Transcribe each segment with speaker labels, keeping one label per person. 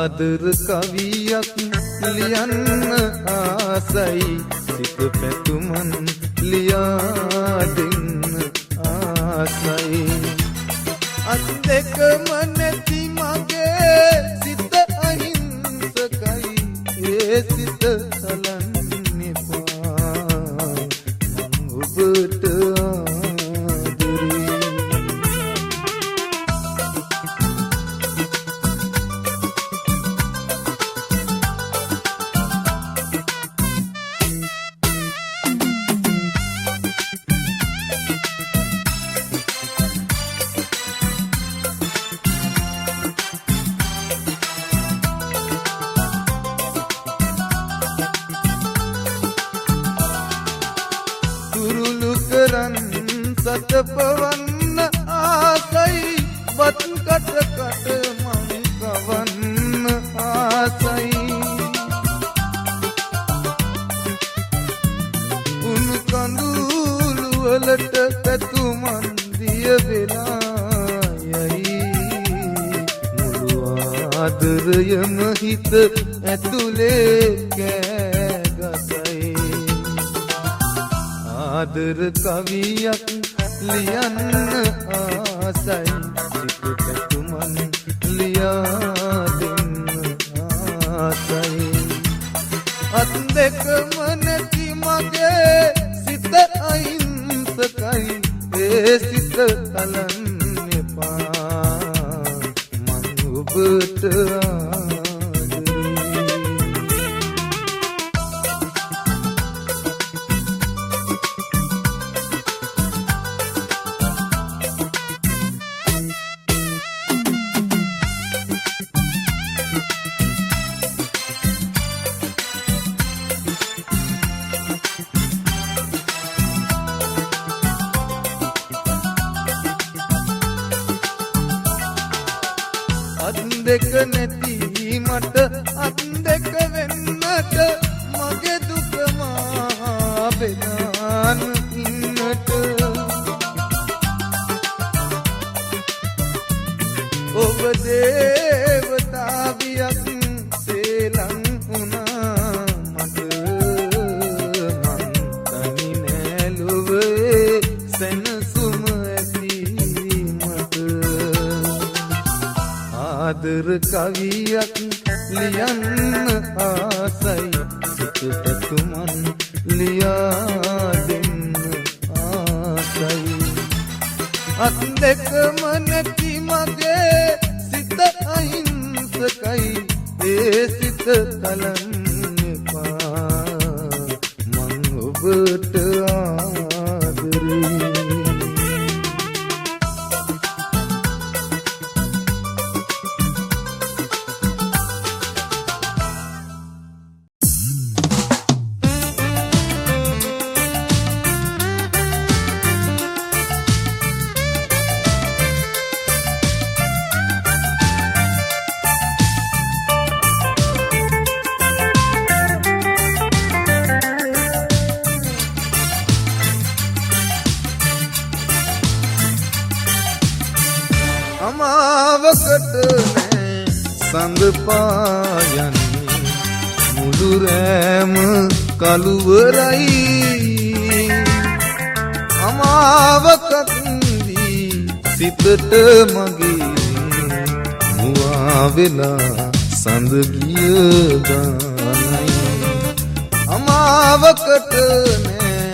Speaker 1: ආදර කවියක් ලියන්න ආසයි සිත පැතුමන් ලියා දෙන්න ආසයි අත් දෙකම නැති මගේ සිත අහිංසකයි ඒ සිත සලන්න එපා ඔබට සතපවන්න ආසයි වත් කට කට මම කවන්න ආසයි උන් කඳුළු වලට පැතුමන් දිය වෙලා යයි මුළු ආදරයම හිත ඇතුලේ කෑගසයි ආදර කවියක් ලියන්න ආසයි සිත පැතුමන් ලියා දෙන්න ආසයි අත් දෙකම නැති මගේ සිත අහිංසකයි ඒ සිත තලන්න එපා මං ඔබට දෙක නැති මට අත් දෙක වෙන්නට මගේ දුක මා බෙදාන ඉන්නට ඔබ දේවතාවියක් සේලං වුණා මට මං තනි නෑ ලොවේ සෙනසුම ඇති මට ආදර කවියක් ලියන්න ආසයි සිත පැතුමන් ලියා දෙන්න ආසයි අත් දෙකම නැති මගේ සිත අහිංසකයි ඒ සිත තලන්න එපා මං ඔබට ආදරේ අමාවකට නෑ සඳ පායන්නේ මුළු රෑම කළුවරයි අමාවකත්දී සිතට මගේ මුවා වෙලා සඳ ගිය ගානයි අමාවකට නෑ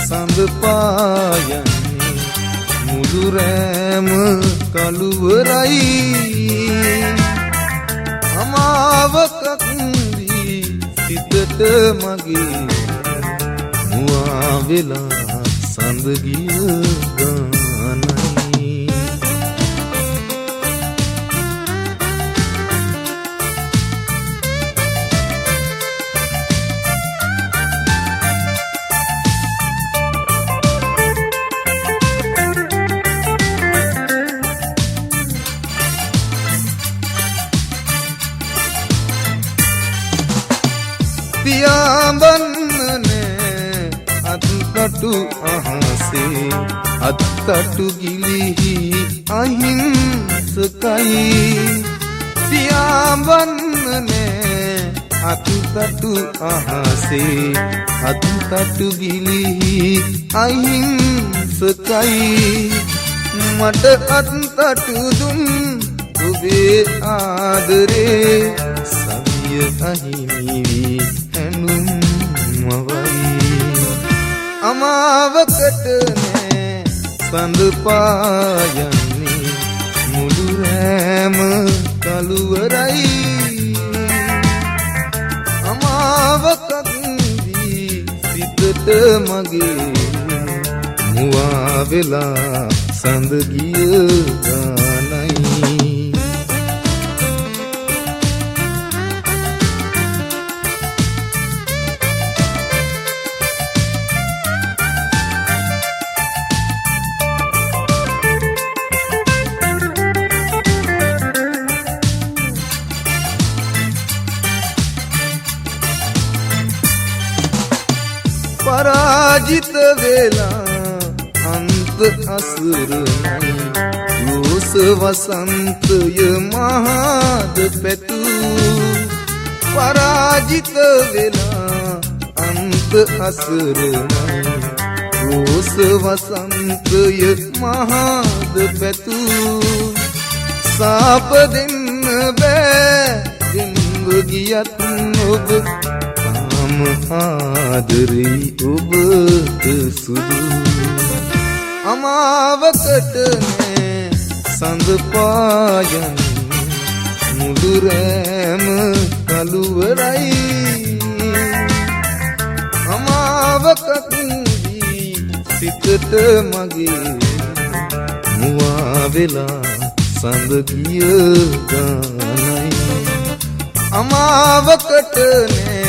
Speaker 1: සඳ පායන්නේ මුළු රෑම කළුවරයි අමාවකත්දී සිතට මගේ මුවා වෙලා සඳ ගිය ගානයි පියාඹන්නනේ අත්කටු අහසේ අත්කටු ගිලිහි අහිංසකයි පියාඹන්න නෑ අත්තටු අහසේ අත්තටු ගිලිහි අහිංසකයි මට අත්තටු දුන් ඔබේ ආදරේ සවිය අහිමි වී හැනුම් මවයි අමාවකට නෑ සඳ පායන්නේ මුළු රෑම කළුවරයි අමාවකක් දී සිතට මගේ මුවා වෙලා සඳ ගිය ගානයි පරාජිත වෙලා අන්ත අසුරයි රෝස වසන්තය මහාද පැතු පරාජිත වෙලා අන්ත අසුරයි රෝස වසන්තය මහාද පැතු සාප දෙන්න බෑ දෙන්ව ගියත් ඔබ ආදරේ ඔබට සුදු අමාවකට නෑ සඳ පායන්නේ මුළු රෑම කළුවරයි අමාවකක් දී සිතට මගේ මුවා වෙලා සඳ ගිය ගානයි අමාවකට නෑ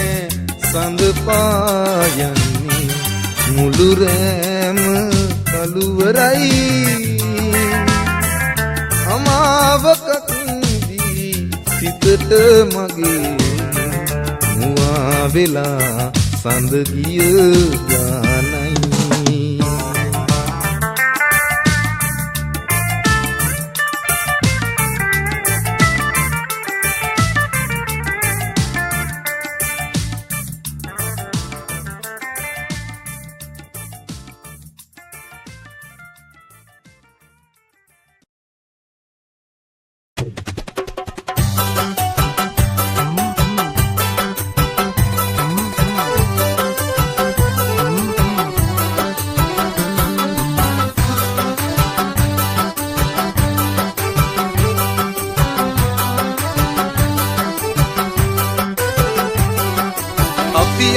Speaker 1: සඳ පායන්නේ මුළු රෑම කළුවරයි අමාවකක් දී සිතට මගේ මුවා වෙලා සඳ ගිය ගානයි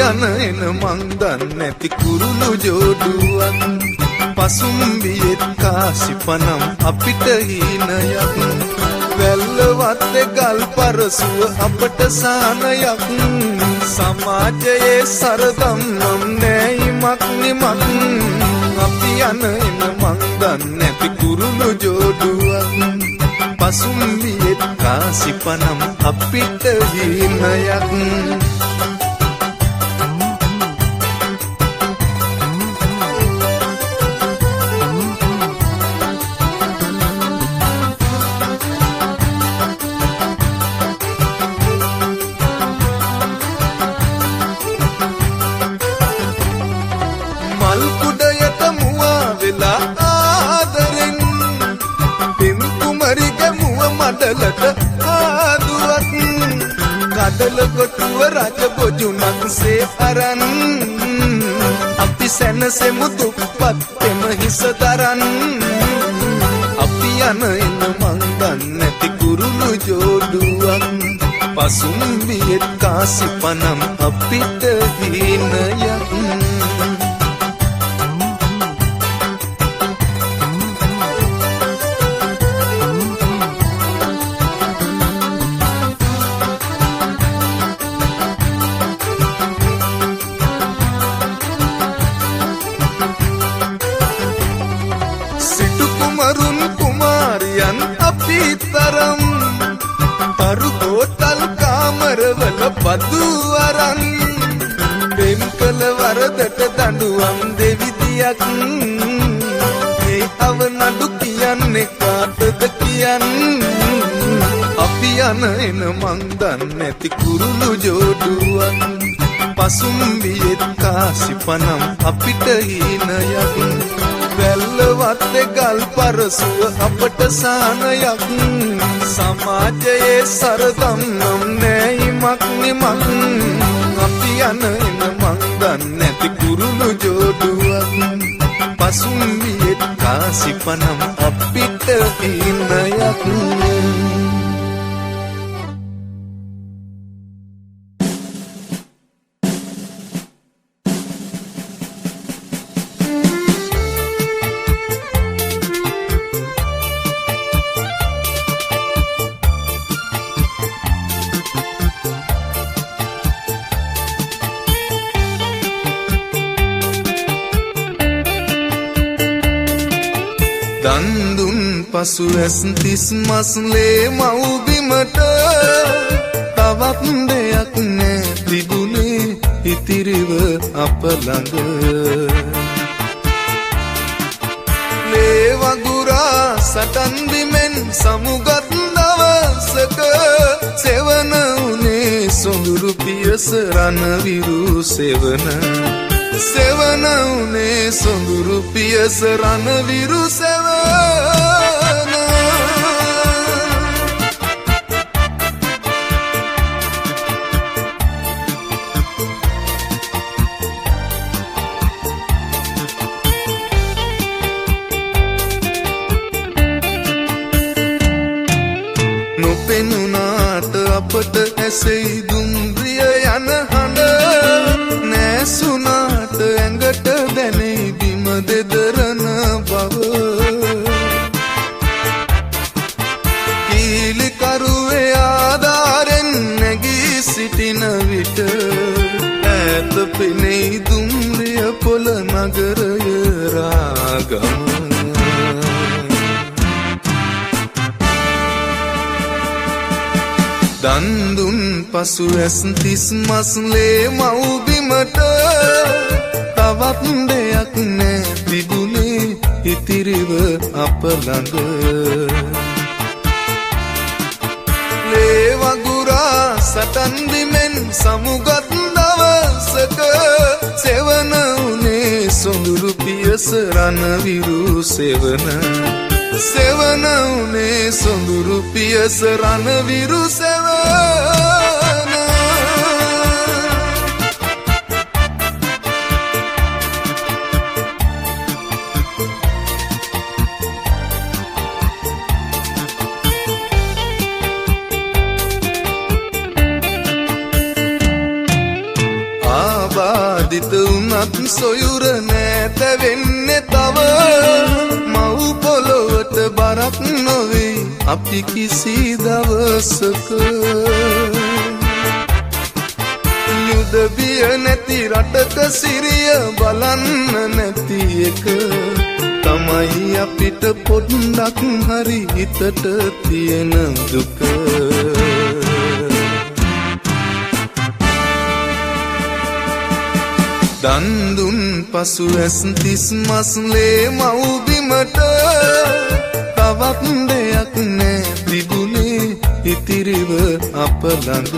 Speaker 1: යන එන මං දන්නේ නැති කුරුළු ජෝඩුවක් පසුම්බියෙත් කාසිපනම් අපිට හීනයක් වැල්ලවත්තේ ගල් පරසුව අපට සානයක් සමාජයේ සරදම් නම් නෑයිමක් නිමක් අපි යන එන මං දන්නේ නැති කුරුළු ජෝඩුවක් පසුම්බියෙත් කාසිපනම් අපිට හීනයක් කඩල කොටුව රජ බොජුනක් සේ අරන් අපි සැනසෙමු දුප්පත් එම හිස දරන් අපි යන එන මං දන්නේ නැති කුරුළු ජෝඩුවක් පසුම්බියෙත් කාසිපනම් අපිට හීනයක් බදු අරන් දෙම් කළ වරදට දඬුවම් දෙවිදියක් මේ අවනඩු කියන්නේ කාටද කියන් අපි යන එන මං දන්නේ නැති කුරුළු ජෝඩුවක් පසුම්බියෙත් කාසිපනම් අපිට හීනයක් වැල්ලවත්තේ ගල් පරසුව අපට සානයක් සමාජයේ සරදම් නම් නෑයිමක් නිමක් අපි යන එන මං දන්නේ නැති කුරුළු ජෝඩුවක් පසුම්බියෙත් කාසිපනම් අපිට හීනයක් දන්දුන් පසු ඇස් තිස් මස්ලේ මව්බිමට තවත් දෙයක් නෑ තිබුණේ ඉතිරිව අප ළඟ ලේ වගුරා සටන් බිමෙන් සමුගත් දවසක සෙවන උනේ සොඳුරු පියස රණවිරු සෙවන සෙවන උනේ සොඳුරු පියස රණවිරු සෙවන නොපෙනුනාට අපට ඇසෙයි දුම්රිය යන හඬ නෑසුනාට ඇඟට දැනෙයි බිම දෙදරන බව කීලිකරුවේ ආධාරෙන් නැගී සිටින විට ඈත පෙනෙයි දුම්රිය පොළ නගරය රාගම දන්දුන් පසු ඇස් තිස් මස්ලේ මව්බිමට තවත් දෙයක් නෑ තිබුණේ ඉතිරිව අප ළඟ ලේ වගුරා සටන් බිමෙන් සමුගත් දවසක සෙවන උනේ සොඳුරු පියස රණවිරු සෙවන සෙවන උනේ සොඳුරු පියස රණවිරු සෙවන ආබාධිත වුණත් සොයුර නෑත වෙන්නේ තව මව් පොළොවට බරක් නොවේ අපි කිසි දවසක යුද බිය නැති රටක සිරිය බලන්න නැති එක තමයි අපිට පොඩ්ඩක් හරි හිතට තියෙන දුක දන්දුන් පසු ඇස් තිස් මස්ලේ මව්බිමට තවත් දෙයක් නෑ තිබුණේ ඉතිරිව අප ළඟ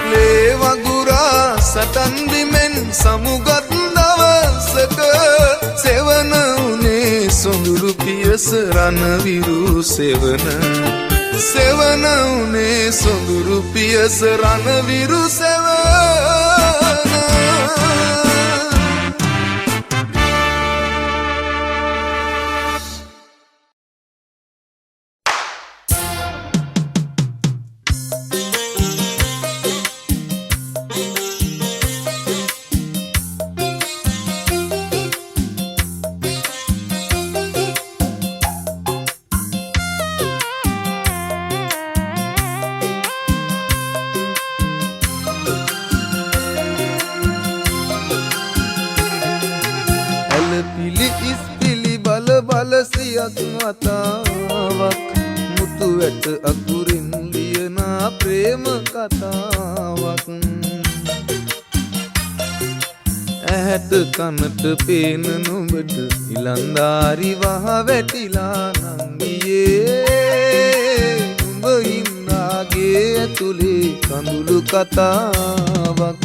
Speaker 1: ලේ වගුරා සටන් බිමෙන් සමුගත් දවසක සෙවන උනේ සොඳුරු පියස රණවිරු සෙවන සෙවන උනේ සොඳුරු පියස රණවිරු සෙවන සියක් වතාවක් මුතු වැට අකුරින් ලියන ප්‍රේම කතාවක් ඇහැට කනට පේන නුඹට ඉලන්දාරි වහ වැටිලා නංගියේ තුලේ කඳුළු කතාවක්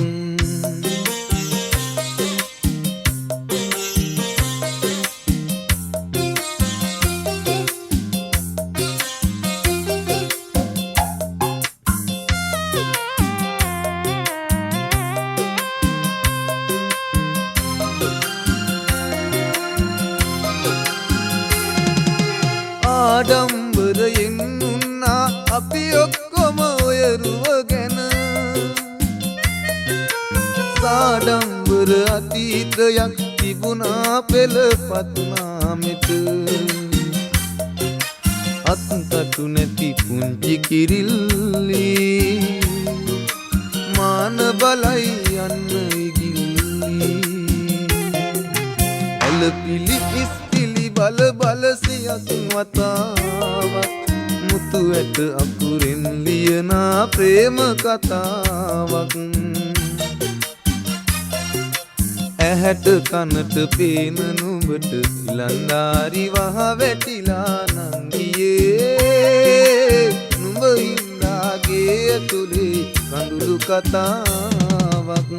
Speaker 1: ආඩම්බරයෙන් උන්නා අපි ඔක්කොම ඔය රුව ගැන සාඩම්බර අතීතයක් තිබුණා පෙළපත් නාමෙට අත්තටු නැති පුංචි කිරිල්ලි මාන බලයි යන්න ඉගිල්ලි ඇලපිලි ඉස්පිලි බල බල සියක් වතාවක් මුතු ඇට අකුරින් ලියනා ප්‍රේම කතාවක් ඇහැට කනට පේන නුඹට ඉලන්දාරි වහ වැටිලා නංගියේ නුඹ ඉන්දාගේ ඇතුලේ කඳුළු කතාවක්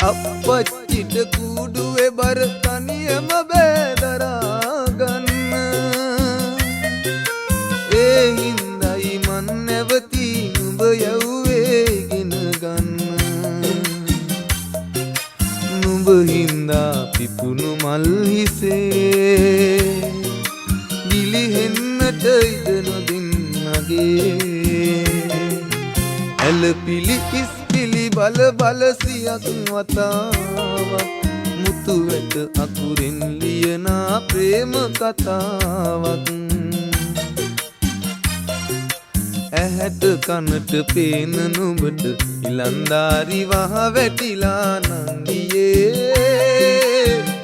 Speaker 1: අපච්චිට කූඩුවේ බර තනියම බෑදරා ගන්න ඒ හින්දයි මන් නැවති නුඹ යව්වේ ඉගෙන ගන්න නුඹ හින්දා පිපුණු මල් හිසේ ගිලිහෙන්නට ඉඩ නොදින්නගේ ඇලපිලි ඉස්පිලි බල බල සියක් වතාවක් මුතු වැට අකුරින් ලියනා ප්‍රේම කතාවක් ඇහැට කනට පේන නුඹට ඉලන්දාරි වහ වැටිලා නංගියේ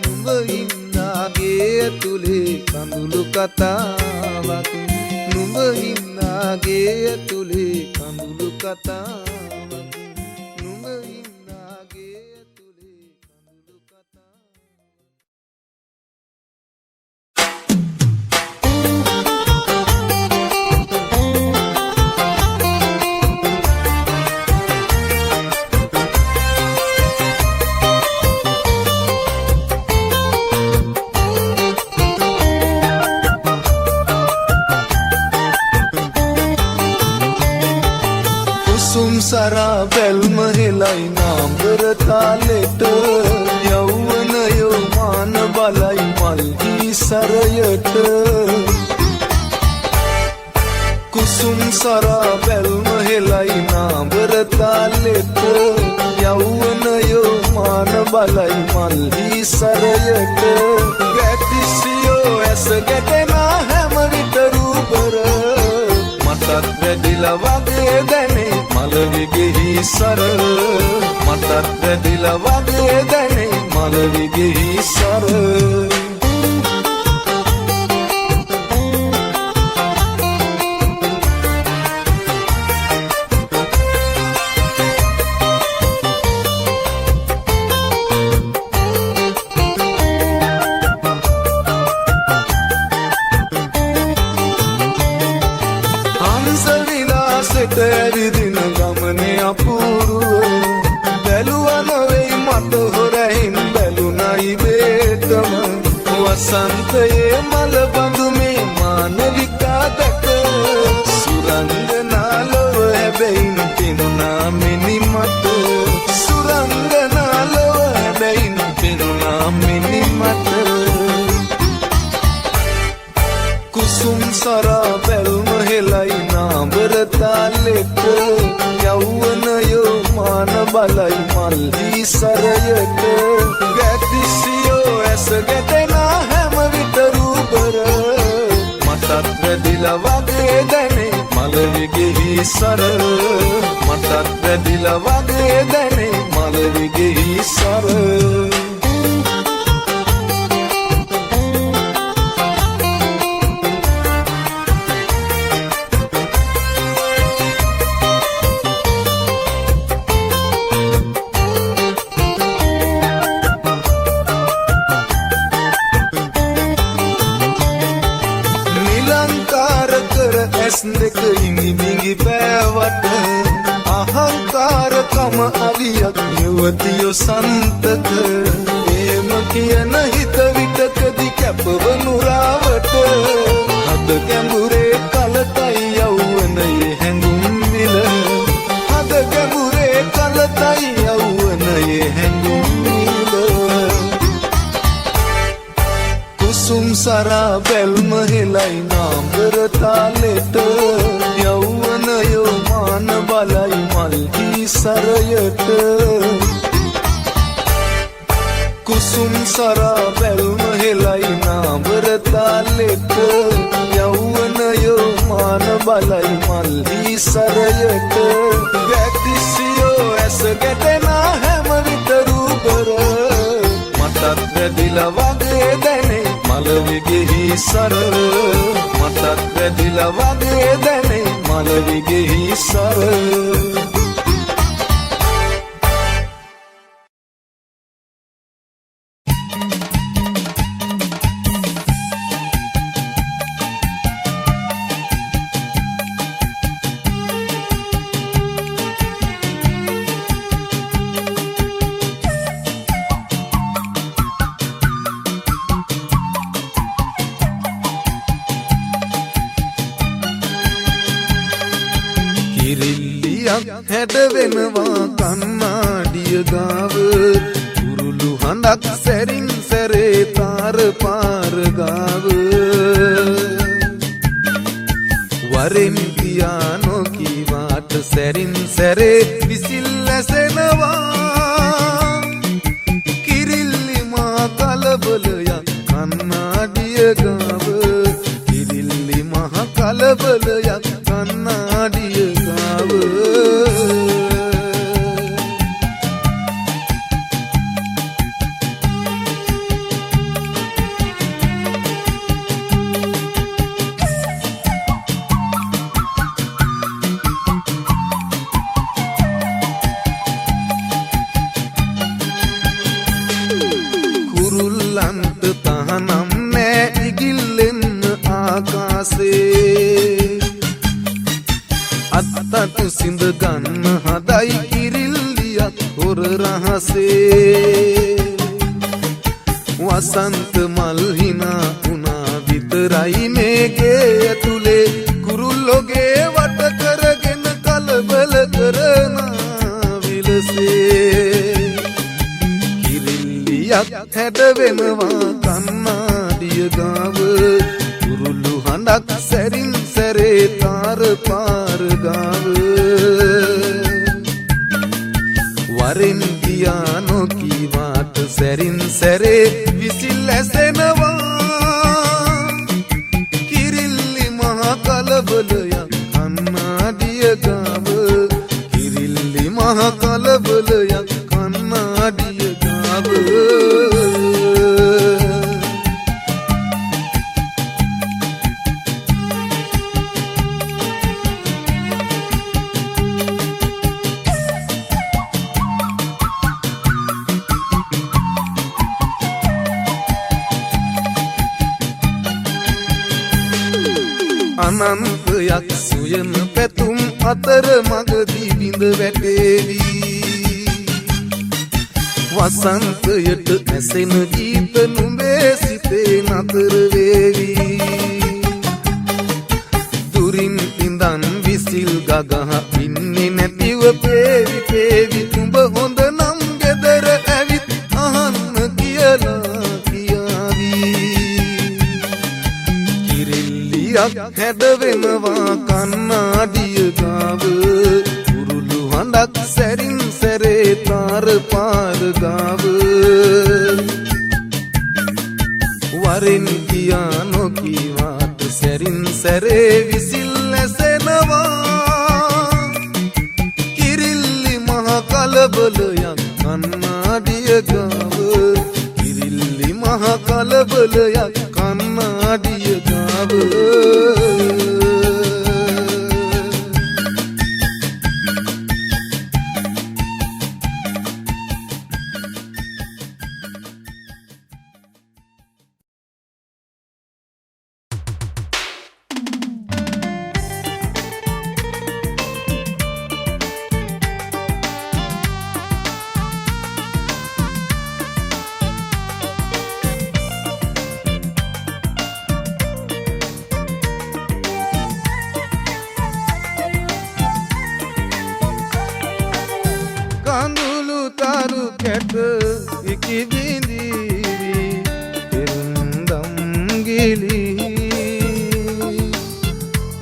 Speaker 1: නුඹ හින්දාගේ ඇතුලේ කඳුළු කතාවක් නුඹ හින්දාගේ ඇතුලේ කඳුළු කතාවක් සරා බැල්ම හෙලයි නාඹර තාලෙට යෞවනයෝ මාන බලයි මල්හි සරයට කුසුම් සරා බැල්ම හෙලයි නාඹර තාලෙට යෞවනයෝ මාන බලයි මල්හි සරයට ගැටිසියෝ ඇස ගැටෙනා හැම විට රූපර මටත් වැඩිලා වගේ දැනේ මලවිගෙහි සර මටත් වැඩිලා වගේ දැනේ මලවිගෙහි සර ඇවිදින ගමනේ අපූරුව බැලුවන වෙයි මට හොරහින් බැලුනයි වේතම වසන්තයේ මල බඳුමේ මානවිකා දැක සුරංගනා ලොව හැබැයින් පෙනුනා මිනි මට සුරංගනා ලොව හැබැයින් පෙනුනා මිනි මට කුසුම් සරා බැල්ම හෙලයි නාඹර තාලෙට යෞවනයෝ මාන බලයි මල්හි සරයට ගැටිසියෝ ඇස ගැටෙනා හැම විට රූපර මටත් වැඩිලා වගේ දැනේ මලවිගෙහි සර මටත් වැඩිලා වගේ දැනේ මලවිගෙහි සර මම අලියක් යුවතියෝ සන්තක එහෙම කියන හිත විටකදී කැපවනු රාවට හද ගැඹුරේ කලතයි යෞවනයේ හැඟුම් විල හද ගැඹුරේ කලතයි යෞවනයේ හැඟුම් විල කුසුම් සරා බැල්ම හෙලයි නාඹර තාලෙට යෞවනයෝ මාන බලයි මල්හි සරයට කුසුම් සරා බැල්ම හෙලයි නාඹර තාලෙට යෞවනයෝ මාන බලයි මල්හි සරයට වැටිසියෝ ඇස ගැටෙන හැම විට රූපර මටත් වැදිලා වගේ දැනේ මලවිගෙහි සර මටත් වැදිලා වගේ දැනේ මලවිගෙහි සර හැඩ වෙනවා කන්නාඩිය ගාව කුරුළු හඬක් සැරින් සැරේ තාර පාර ගාව වරෙන් පියානෝ කීවාට සැරින් සැරේ විසිල් ඇසෙනවා කිරිල්ලි මා කලබලයක් කන්නාඩිය ගාව කිරිල්ලි මහ කලබලයක් කන්නාඩිය ගාව කුරුල්ලන්ට තහනම් නෑ ඉගිල්ලෙන්න ආකාසේ අත්තට සිඳ ගන්න හදයි කිරිල්ලියක් හොර රහසේ වසන්ත මල් හිනා වුණා විතරයි මේකේ ඇතුලේ කුරුල්ලෝගේ වට කරගෙන කලබල කරන විලසේ කිරිල්ලියක් හැඩ වෙනවා කන්නාඩිය ගාව කුරුළු හඬක් සැරින් සැරේ තාර පාර ගාව වරෙන් පියානෝ කීවාට සැරින් සැරේ විසිල් ඇසෙනවා කිරිල්ලි මහ කලබලයක් කන්නාඩිය ගාව කිරිල්ලි මහ කලබලයක් කන්නාඩිය ගාව අනන්තයක් සුයන පැතුම් අතර මගදී බිඳ වැටේවි වසන්තයට ඇසෙන ගීත නුඹේ සිතේ නතර වේවි දුරින් ඉඳන් විසිල් ගගහ ඉන්නේ නැතිව පේවි පේවි උඹ හොඳ නම් ගෙදර ඇවිත් අහන්න කියලා කියාවි කිරිල්ලියක් හැඩ වෙනවා කන්නාඩිය ගාව කුරුළු හඬක් සැරින් සැරේ තාර පාර ගාව වරෙන් පියානෝ කීවාට සැරින් සැරේ විසිල් ඇසෙනවා කිරිල්ලි මහ කලබලයක් කන්නාඩිය ගාව කිරිල්ලි මහ කලබලයක් කන්නාඩිය ගාව කැට ඉකි බිඳීවි පෙරුම්දම් ගිලී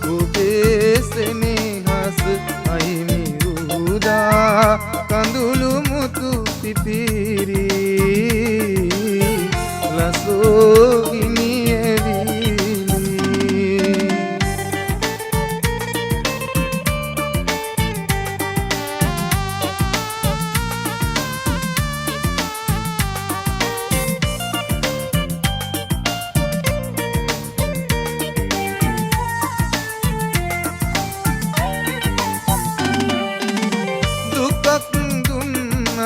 Speaker 1: ඔබේ සෙනෙහස අහිමි වූදා කඳුළු මුතු පිපිරි ලසෝගිනි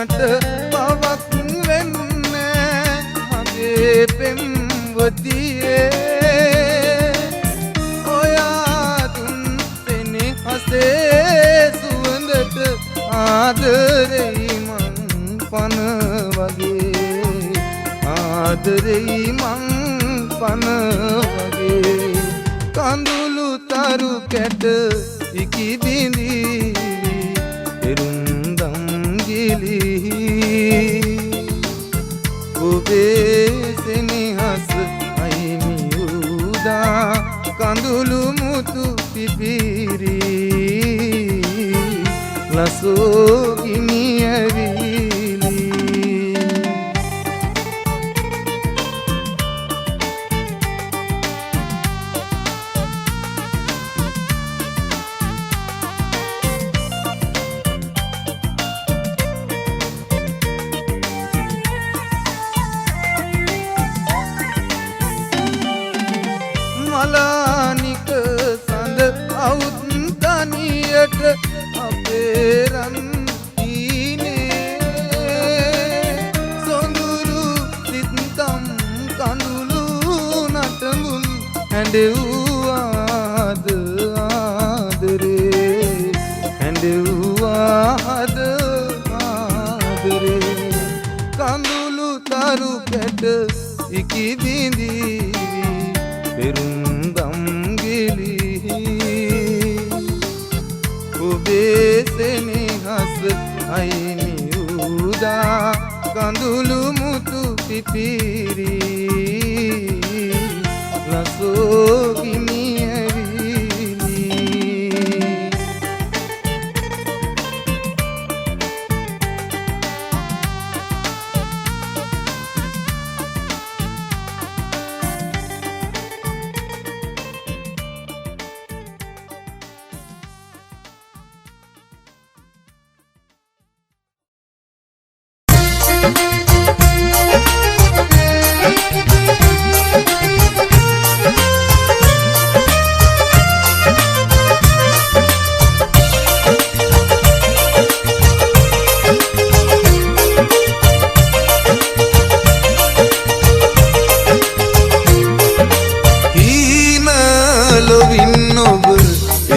Speaker 1: පවක් වෙන්නේ මගේ පෙම්වතියේ ඔයා දුන් සෙනෙහසේ සුවඳට ආදරෙයි මං පන වගේ ආදරෙයි මං පන වගේ කඳුළු තරු කැට ඉකි බිඳීවි පෙරුම්දම් ඔබේ සෙනෙහස අහිමි වූදා කඳුළු මුතු පිපිරි ලසෝගිනි ඇවිලි මලානික සඳ අවුත් තනියට අපේ රන් ඊනේ සොඳුරු සිත්තම් කඳුළු නටමුන් හැඬෙව්වාද ආදරේ හැඬෙව්වාද ආදරේ කඳුළු තරු කැට ඉකි බිඳීවි පෙරුම්දම් ගිලී ඔබේ සෙනෙහස අහිමි වූදා කඳුළු මුතු පිපිරි ලසෝගිනි ඇවිලි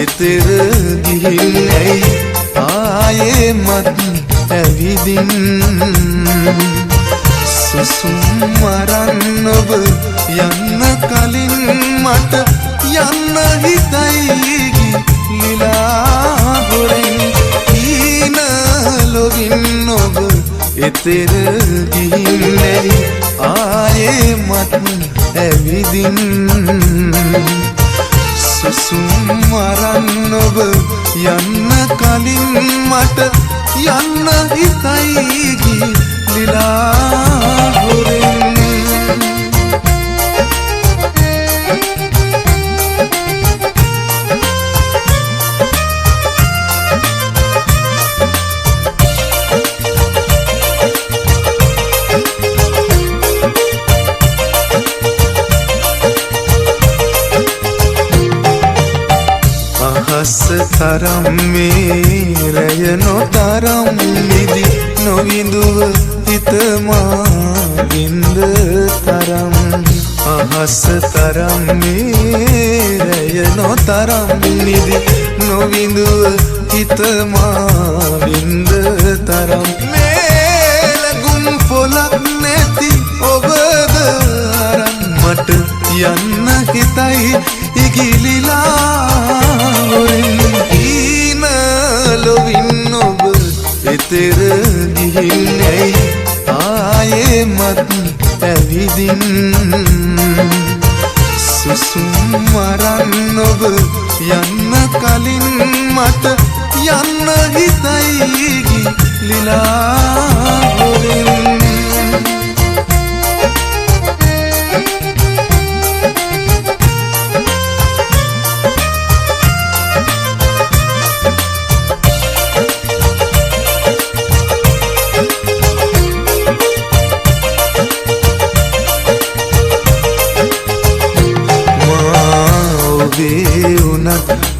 Speaker 1: එතෙර ගිහින් ඇයි ආයෙමත් ඇවිදින් සුසුම් මරන්න ඔබ යන්න කලින් මට යන්න හිතයි ගිලිලා හොරෙන් හීන ලොවින් ඔබ එතෙර ගිහින් ඇයි ආයෙමත් ඇවිදින් සුසුම් මරන්න ඔබ යන්න කලින් මට යන්න හිතයි ගිලිලා හොරෙන් අහස තරම් මේ රැය නොතරම් නිදි නොවිඳුව හිතමා වින්ද තරම් අහස තරම් මේ රැය නොතරම් නිදි නොවිඳුව හිතමා වින්ද තරම් මේ ලඟුම් පොලක් නැති ඔබද අරන් මට යන්න හිතයි ඉගිලිලා හීන ලොවින් ඔබ එතෙර ගිහින් ඇයි මත් ඇවිදින් සුසුම් වරන් ඔබ යන්න කලින් මට යන්න හිතයි ගිලිලා හොරෙන්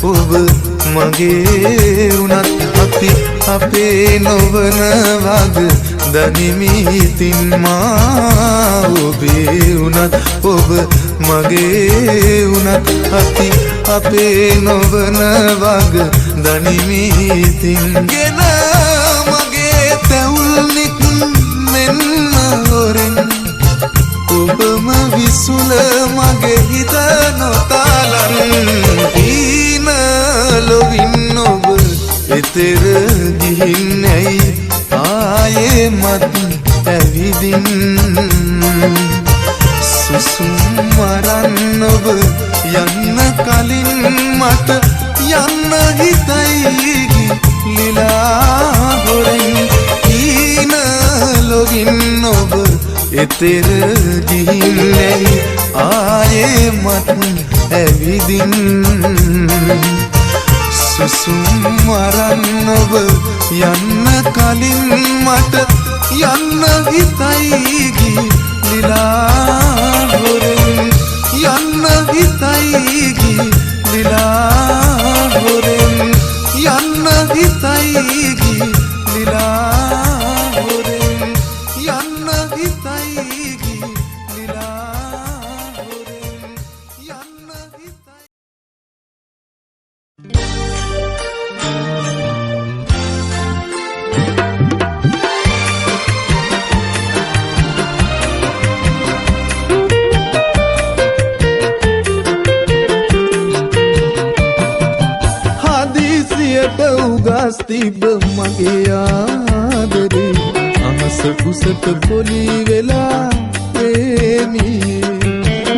Speaker 1: ඔබ මගේ උනත් අපි අපේ නොවන වග දනිමිතින් මා ඔබේ උනත් ඔබ මගේ උනත් අපි අපේ නොවන වග දනිමිතින් ගෙන මගේ තැවුල්නික් මෙන්න හොරෙන් ඔබම විසුල මගේ හිත නොතාලන් ලොවින් ඔබ එතෙර ගිහින් ඇයි ආයේ මත් ඇවිදින් සුසුම් වරන් ඔබ යන්න කලින් මට යන්න හිතයි ගිලිලා හොරෙන් ඊන ලොවින් ඔබ එතෙර ගිහින් ඇයි ආයේ මත් ඇවිදින් සුසුම් වරන් ඔබ යන්න කලින් මට යන්න හිතයි ගිලිලා හොරෙන් යන්න හිතයි ගිලිලා හොරෙන් යන්න හිතයි ගිලිලා හොරෙන් යන්න හිතයි ගිලිලා හොරෙන් යන්න හිතයි තිබ මගේ ආදරේ අහස කුසට පොලි වෙලා ප්‍රේමී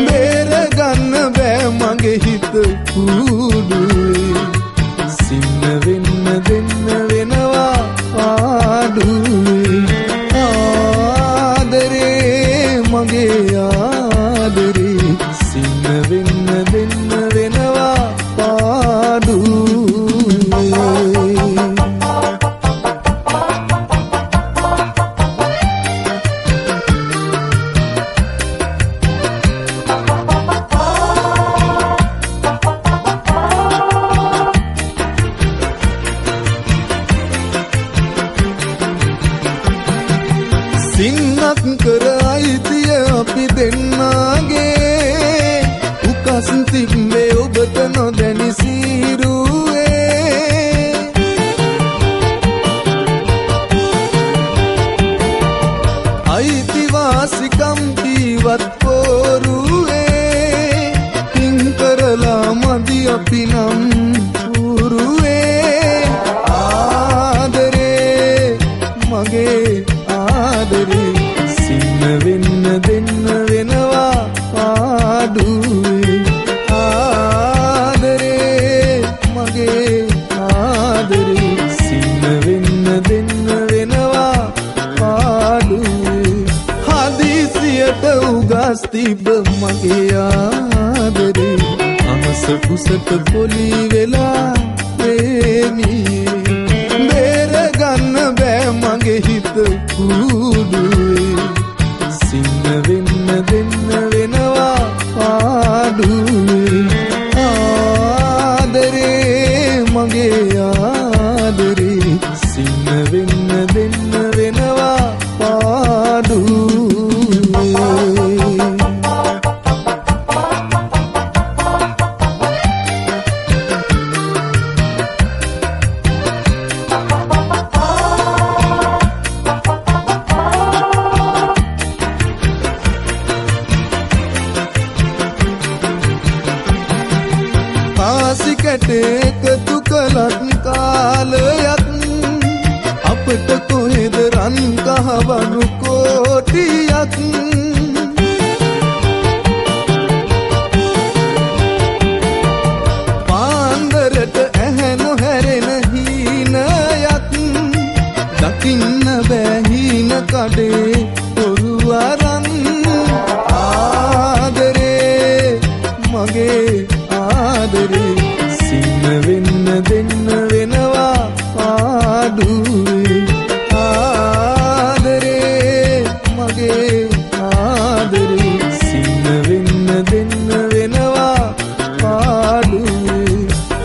Speaker 1: බේරගන්න බෑ මගේ හිත කුඩුවේ සින්න වෙන්න දෙන්න වෙනවා ආඩුවේ ආදරේ මගේ ආදරේ සින්න වෙන්න දෙන්න වෙනවා පාඩුවේ සින්නක් කර අයිතිය අපි දෙන්නගේ උකස් තිබ්බේ ඔබට නොදැනි සීරුවේ අයිතිවාසිකම් කීවත් පෝරුවේ පින් කරලා මදි අපි නම් පුරුවේ ආදරේ මගේ ආදරේ සින්න වෙන්න දෙන්න වෙනවා පාඩුවේ ආදරේ මගේ ආදරේ සින්න වෙන්න දෙන්න වෙනවා පාඩුවේ හදිසියට උගස් තිබ මගේ ආදරේ අහස කුසට පොලි වෙලා ප්‍රේමී බේරගන්න බෑ මගේ හිත කුඩුවේ සින්න වෙන්න දෙන්න වෙනවා පාඩුවේ ආදරේ මගේ ආදරේ සින්න වෙන්න දෙන්න වෙනවා පාඩුවේ කාසිකට එකතු කළත් කාලයක් අපට කොහෙද රන් කහවණු කෝටියක් පාන්දරට ඇහැ නොහැරෙන හීනයක් දකින්න බෑ හීන කඩේ තොරු අරන් ආදරේ මගේ ආදරේ සින්න වෙන්න දෙන්න වෙනවා ආඩුවේ ආදරේ මගේ ආදරේ සින්න වෙන්න දෙන්න වෙනවා ආඩුවේ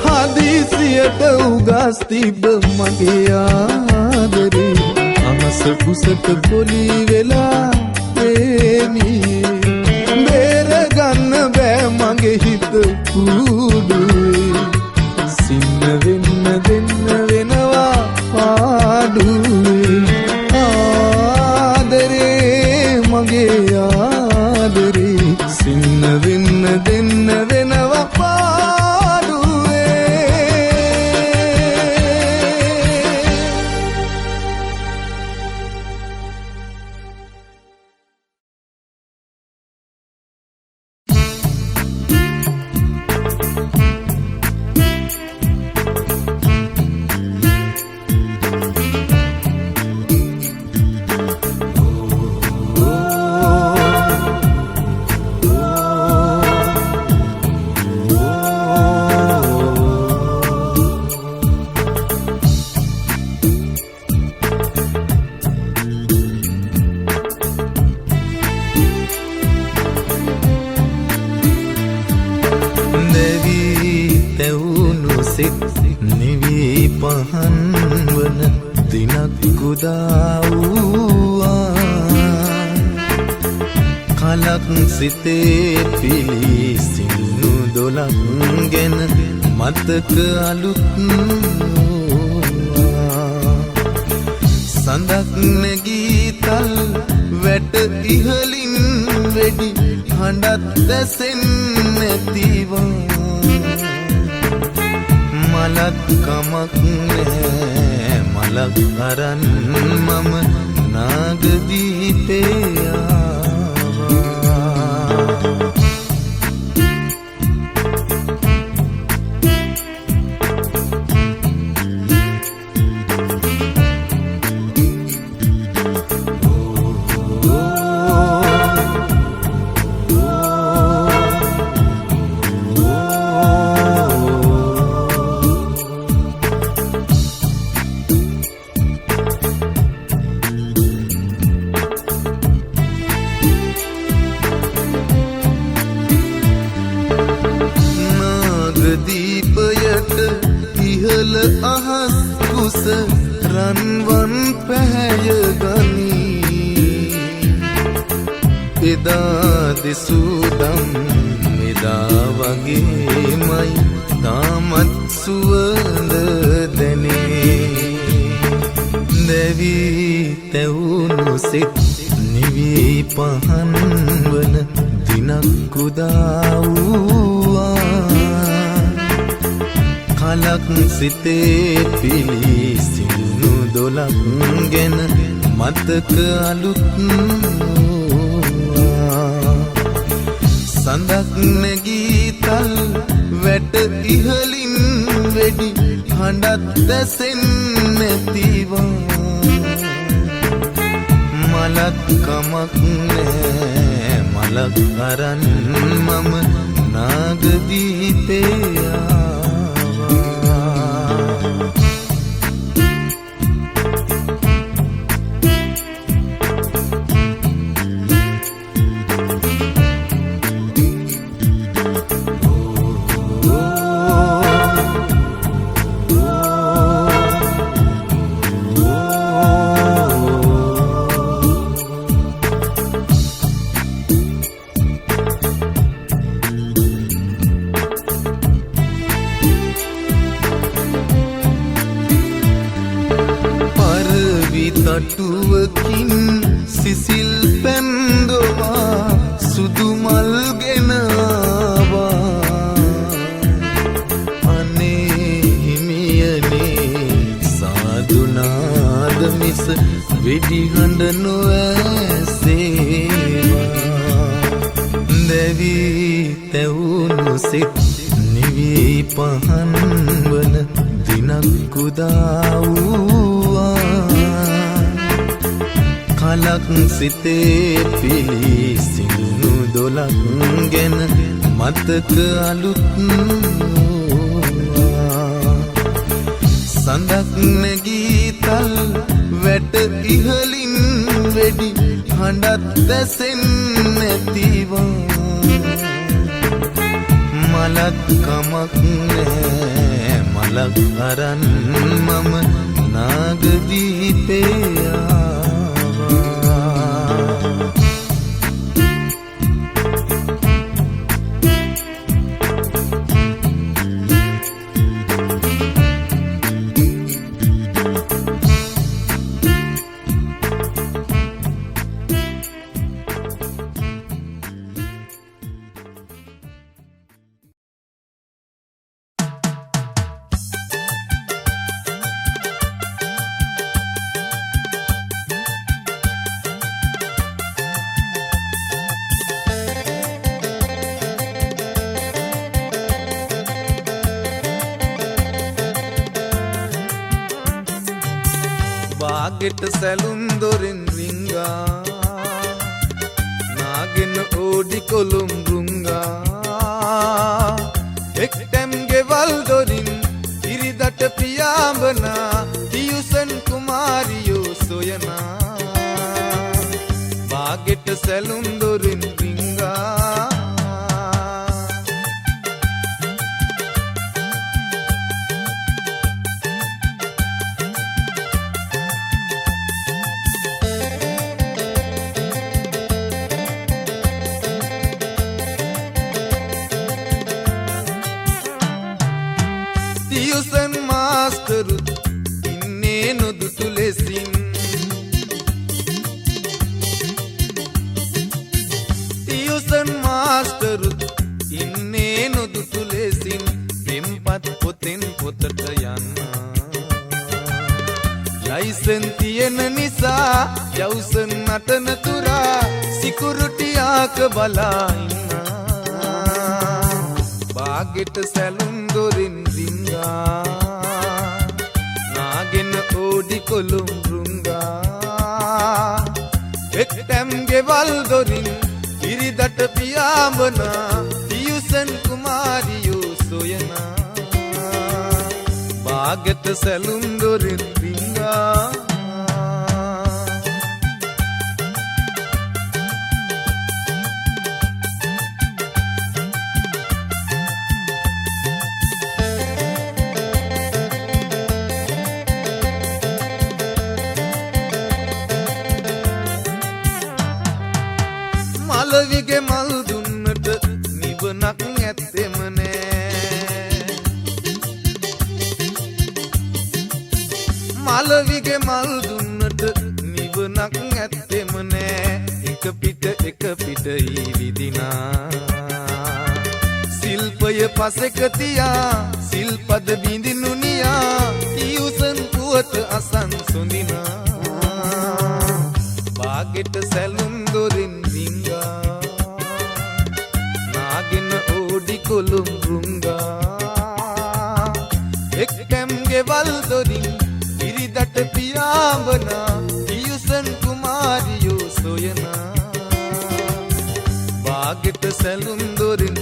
Speaker 1: හදිසියට උගස් තිබ්බ මගේ ආදරේ අහස කුසට පොලි වෙලා ප්‍රේමී බේරගන්න බෑ මගේ හිත කුඩුවේ සින්න වෙන්න දෙන්න වෙනවා පාඩුවේ ආදරේ මගේ ආදරේ සින්න වෙන්න දෙන්න වෙනවා පාඩුවේ සිතේ පිලිසින්නු දොලක් ගැන මතක අලුත් සඳක් නැගීතල් වැට ඉහලින් වෙඩි හඬත් දැසෙන්නේ නැතිවා මලක් කමක් නෑ මලක් අරන් මම නාගදීපේ රන්වන් පැහැය ගනී එදා දෙසූදම් මෙදා වගේමයි තාමත් සුවඳ දැනේ දැවී තැවුණු සිත් නිවී පහන් වන දිනක් උදා වූවා කලක් සිතේ පිලිසින්නු දොලක් ගැන මතක අලුත් සඳක් නැගීතල් වැට ඉහලින් වෙඩි හඬත් දැසෙන්නේ නැතිවා මලක් කමක් නෑ මලක් අරන් මම නාගදීපේ තටුවකින් සිසිල් පැන්දවා සුදු මල් ගෙනවා අනේ හිමියනේ සාදුනාද මිස වෙඩි හඬ නොෑ
Speaker 2: සිත් නිවි පහන් වන දිනක් උදා වූවා කලක් සිතේ පිලිසිඳුණු දොලක් ගැන මතක අලුත් සඳක් නැගීතල් වැට ඉහලින් වෙඩි හඬත් දැසෙන්නේ නැතිවා මලක් කමක් නෑ මලක් අරන් මම නාගදීපේ ගෙට සැලුම් දොරින් රිංගා නාගෙන ඕඩි කොළුම් රුංගා එක්ටැම් ගෙවල් දොරින් ඉරිදට පියාඹනා තියුසන් කුමාරියෝ සොයනා වාගෙට සැලුම් දොරින් රිංගා තියුසන් මාස්ටරුත් ඉන්නේ නොදුටු ලෙසින් තියුසන් මාස්ටරුත් ඉන්නේ නොදුටු ලෙසින් පෙම්පත් පොතෙන් පොතට යන්න ලයිසන් තියෙන නිසා යවුසන් නටන තුරා සිකුරුටියාක බලා ඉන්න බාගෙට සැලුම් දොරින් නාගෙන ඕඩි කොළුම් රුංගා එක්ටැම් ගෙවල් දොරින් ඉරිදට පියාඹනා තියුසන් කුමාරියෝ සොයනා බාගෙට සැලුම් දොරින් රිංගා මලවිගේ මල් දුන්නට නිවනක් ඇත්තෙම නෑ මලවිගේ මල් දුන්නට නිවනක් ඇත්තෙම නෑ එක පිට ඊවිදිනා සිල්පය පසෙක තියා සිල්පද බිඳිනු නියා තියුසන් පුවත අසන් සොඳිනා බාගෙට සැලුම් දොරින් නාගෙන ඕඩි කොළුම් රුංගා එක්ටැම් ගෙවල් දොරින් ඉරිදට පියාඹනා තියුසන් කුමාරියෝ සොයනා බාගෙට සැලුම් දොරින්